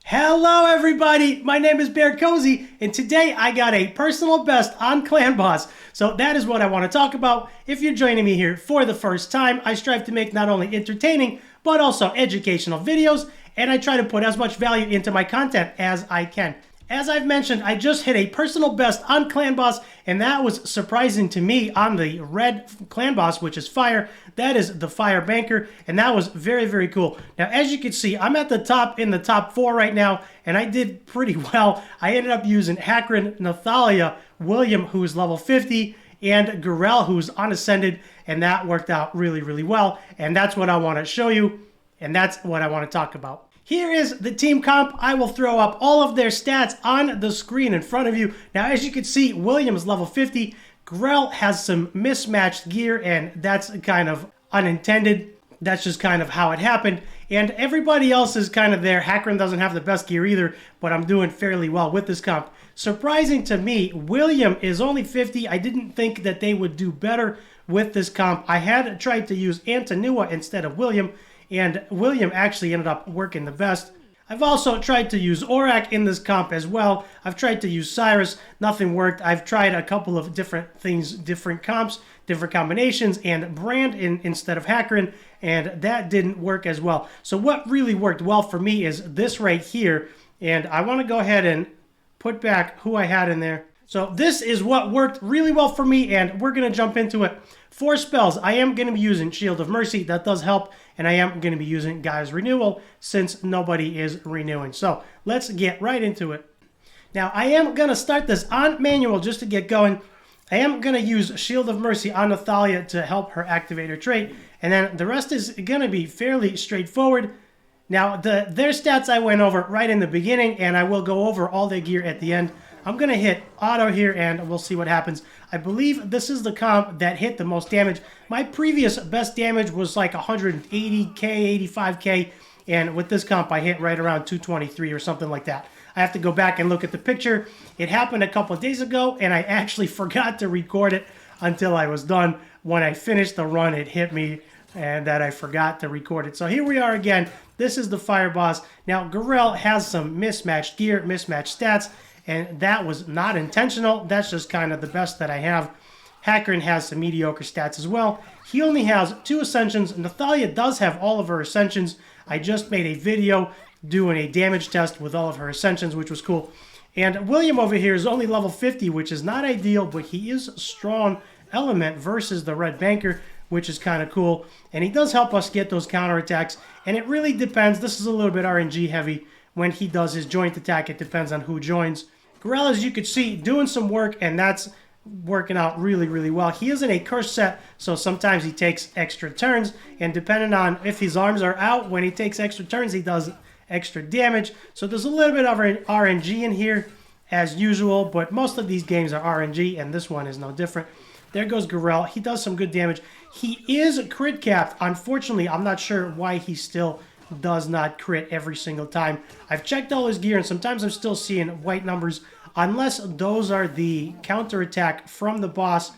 Hello everybody, my name is BearCozy, and today I got a personal best on Clan Boss. So that is what I want to talk about. If you're joining me here for the first time, I strive to make not only entertaining, but also educational videos, and I try to put as much value into my content as I can. As I've mentioned, I just hit a personal best on Clan Boss, and that was surprising to me on the red Clan Boss, which is Fire. That is the Fire Banker, and that was very, very cool. Now, as you can see, I'm at the top in the top 4 right now, and I did pretty well. I ended up using Hakron, Nathalia, William, who's level 50, and Guerrell, who's unascended, and that worked out really, really well. And that's what I want to show you, and that's what I want to talk about. Here is the team comp. I will throw up all of their stats on the screen in front of you. Now, as you can see, William's level 50. Guerrell has some mismatched gear, and that's kind of unintended. That's just kind of how it happened. And everybody else is kind of there. Hakron doesn't have the best gear either, but I'm doing fairly well with this comp. Surprising to me, William is only 50. I didn't think that they would do better with this comp. I had tried to use Antonua instead of William, and William actually ended up working the best. I've also tried to use Aurak in this comp as well. I've tried to use Cyrus, nothing worked. I've tried a couple of different things, different comps, different combinations, and Brand instead of Hakron, and that didn't work as well. So what really worked well for me is this right here, and I want to go ahead and put back who I had in there. So this is what worked really well for me, and we're going to jump into it. 4 spells. I am going to be using Shield of Mercy. That does help. And I am going to be using Guy's Renewal since nobody is renewing. So let's get right into it. Now, I am going to start this on manual just to get going. I am going to use Shield of Mercy on Nathalia to help her activate her trait. And then the rest is going to be fairly straightforward. Now, their stats I went over right in the beginning, and I will go over all their gear at the end. I'm going to hit auto here, and we'll see what happens. I believe this is the comp that hit the most damage. My previous best damage was like 180k, 85k, and with this comp, I hit right around 223 or something like that. I have to go back and look at the picture. It happened a couple of days ago, and I actually forgot to record it until I was done. When I finished the run, it hit me, and that I forgot to record it. So here we are again. This is the Fire Boss. Now, Guerrell has some mismatched gear, mismatched stats, and that was not intentional. That's just kind of the best that I have. Hakron has some mediocre stats as well. He only has 2 Ascensions. Nathalia does have all of her Ascensions. I just made a video doing a damage test with all of her Ascensions, which was cool. And William over here is only level 50, which is not ideal, but he is a strong element versus the Red Banker, which is kind of cool. And he does help us get those counterattacks. And it really depends. This is a little bit RNG heavy. When he does his joint attack, it depends on who joins. Guerrell, as you can see, doing some work, and that's working out really, really well. He is in a curse set, so sometimes he takes extra turns, and depending on if his arms are out, when he takes extra turns, he does extra damage. So there's a little bit of RNG in here, as usual, but most of these games are RNG, and this one is no different. There goes Guerrell. He does some good damage. He is crit capped. Unfortunately, I'm not sure why he still does not crit every single time. I've checked all his gear, and sometimes I'm still seeing white numbers, unless those are the counterattack from the boss,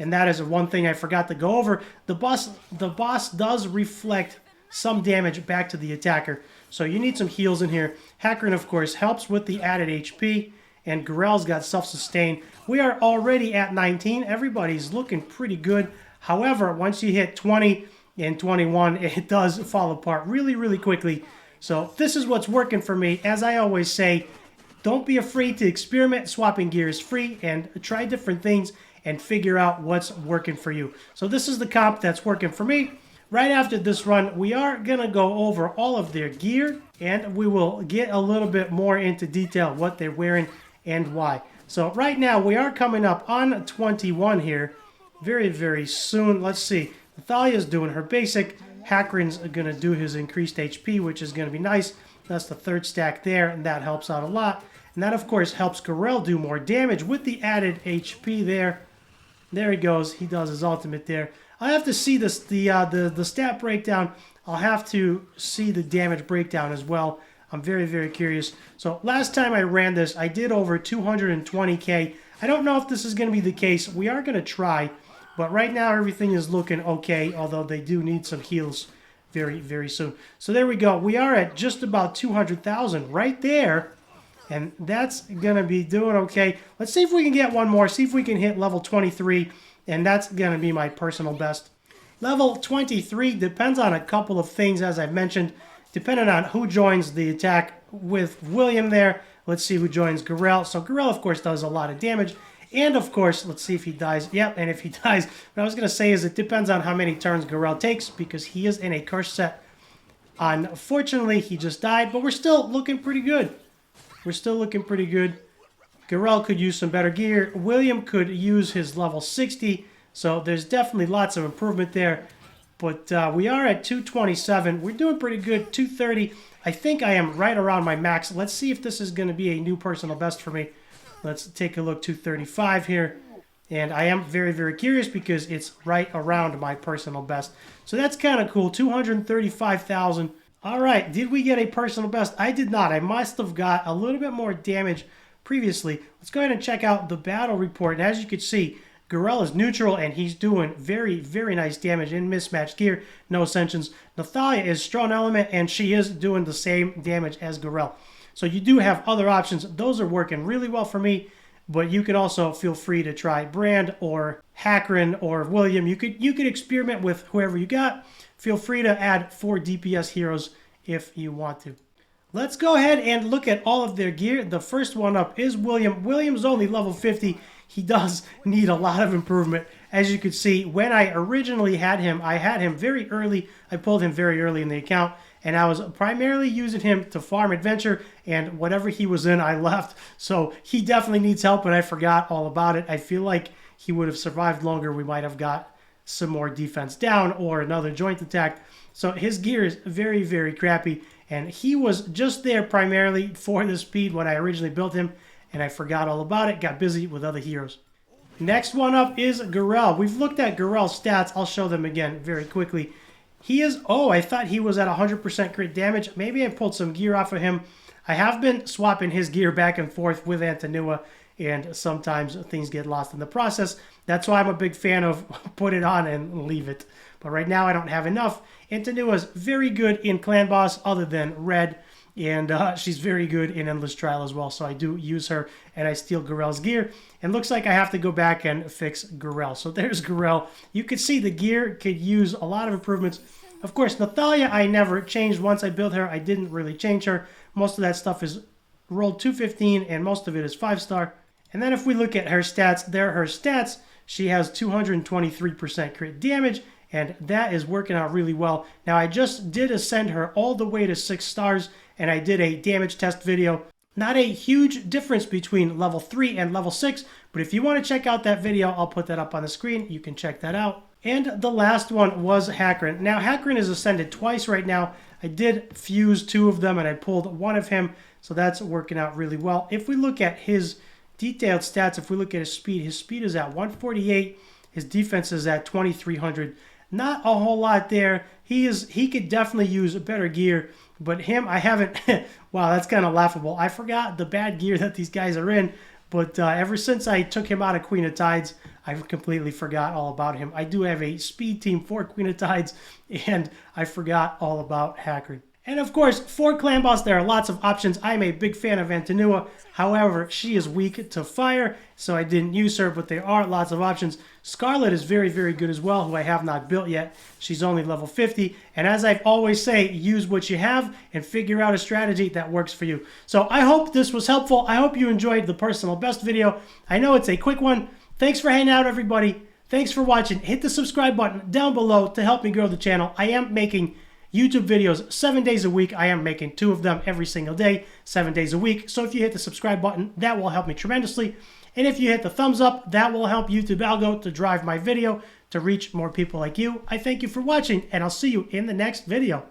and that is one thing I forgot to go over. The boss does reflect some damage back to the attacker, so you need some heals in here. Hakron, of course, helps with the added HP, and Guerrell's got self-sustain. We are already at 19. Everybody's looking pretty good. However, once you hit 20 and 21, it does fall apart really, really quickly. So this is what's working for me. As I always say, don't be afraid to experiment. Swapping gear is free, and try different things and figure out what's working for you. So this is the comp that's working for me. Right after this run, we are going to go over all of their gear, and we will get a little bit more into detail what they're wearing and why. So right now, we are coming up on 21 here. Very, very soon. Let's see. Nathalia's doing her basic. Hakron's going to do his increased HP, which is going to be nice. That's the 3rd stack there, and that helps out a lot. And that, of course, helps Guerrell do more damage with the added HP there. There he goes. He does his ultimate there. I have to see this, the stat breakdown. I'll have to see the damage breakdown as well. I'm very, very curious. So last time I ran this, I did over 220k. I don't know if this is going to be the case. We are going to try. But right now, everything is looking okay, although they do need some heals very, very soon. So there we go. We are at just about 200,000 right there. And that's going to be doing okay. Let's see if we can get one more. See if we can hit level 23. And that's going to be my personal best. Level 23 depends on a couple of things, as I've mentioned. Depending on who joins the attack with William there. Let's see who joins Guerrell. So Guerrell, of course, does a lot of damage. And, of course, let's see if he dies. Yep, and if he dies, what I was going to say is it depends on how many turns Guerrell takes because he is in a curse set. Unfortunately, he just died, but we're still looking pretty good. We're still looking pretty good. Guerrell could use some better gear. William could use his level 60. So there's definitely lots of improvement there. But we are at 227. We're doing pretty good. 230. I think I am right around my max. Let's see if this is going to be a new personal best for me. Let's take a look. 235 here. And I am very, very curious because it's right around my personal best. So that's kind of cool. 235,000. All right, did we get a personal best? I did not. I must have got a little bit more damage previously. Let's go ahead and check out the battle report. And as you can see, Guerrell is neutral, and he's doing very, very nice damage in mismatched gear. No ascensions. Nathalia is strong element, and she is doing the same damage as Guerrell. So you do have other options. Those are working really well for me. But you can also feel free to try Brand or Hackrin or William. You could experiment with whoever you got. Feel free to add 4 DPS heroes if you want to. Let's go ahead and look at all of their gear. The first one up is William. William's only level 50. He does need a lot of improvement. As you can see, when I originally had him, I had him very early. I pulled him very early in the account. And I was primarily using him to farm adventure, and whatever he was in, I left. So he definitely needs help, and I forgot all about it. I feel like he would have survived longer. We might have got some more defense down or another joint attack. So his gear is very, very crappy, and he was just there primarily for the speed when I originally built him, and I forgot all about it, got busy with other heroes. Next one up is Guerrell. We've looked at Guerrell's stats. I'll show them again very quickly. He is, I thought he was at 100% crit damage. Maybe I pulled some gear off of him. I have been swapping his gear back and forth with Antanua, and sometimes things get lost in the process. That's why I'm a big fan of put it on and leave it. But right now I don't have enough. Antanua's very good in Clan Boss other than Red, and she's very good in Endless Trial as well. So I do use her, and I steal Guerrell's gear. And looks like I have to go back and fix Guerrell. So there's Guerrell. You can see the gear could use a lot of improvements. Of course, Nathalia I never changed. Once I built her, I didn't really change her. Most of that stuff is rolled 215, and most of it is 5-star. And then if we look at her stats, there are her stats. She has 223% crit damage, and that is working out really well. Now, I just did ascend her all the way to 6 stars, and I did a damage test video. Not a huge difference between level 3 and level 6, but if you want to check out that video, I'll put that up on the screen. You can check that out. And the last one was Hackrin. Now, Hackrin is ascended twice right now. I did fuse 2 of them, and I pulled 1 of him, so that's working out really well. If we look at his detailed stats, if we look at his speed is at 148. His defense is at 2,300. Not a whole lot there. He could definitely use better gear, but him, I haven't. Wow, that's kind of laughable. I forgot the bad gear that these guys are in, but ever since I took him out of Queen of Tides, I've completely forgot all about him. I do have a speed team for Queen of Tides, and I forgot all about Hackrin. And of course, for Clan Boss, there are lots of options. I'm a big fan of Antanua. However, she is weak to fire, so I didn't use her, but there are lots of options. Scarlet is very, very good as well, who I have not built yet. She's only level 50. And as I always say, use what you have and figure out a strategy that works for you. So I hope this was helpful. I hope you enjoyed the personal best video. I know it's a quick one. Thanks for hanging out, everybody. Thanks for watching. Hit the subscribe button down below to help me grow the channel. I am making YouTube videos 7 days a week. I am making 2 of them every single day, 7 days a week. So if you hit the subscribe button, that will help me tremendously. And if you hit the thumbs up, that will help YouTube algo to drive my video to reach more people like you. I thank you for watching, and I'll see you in the next video.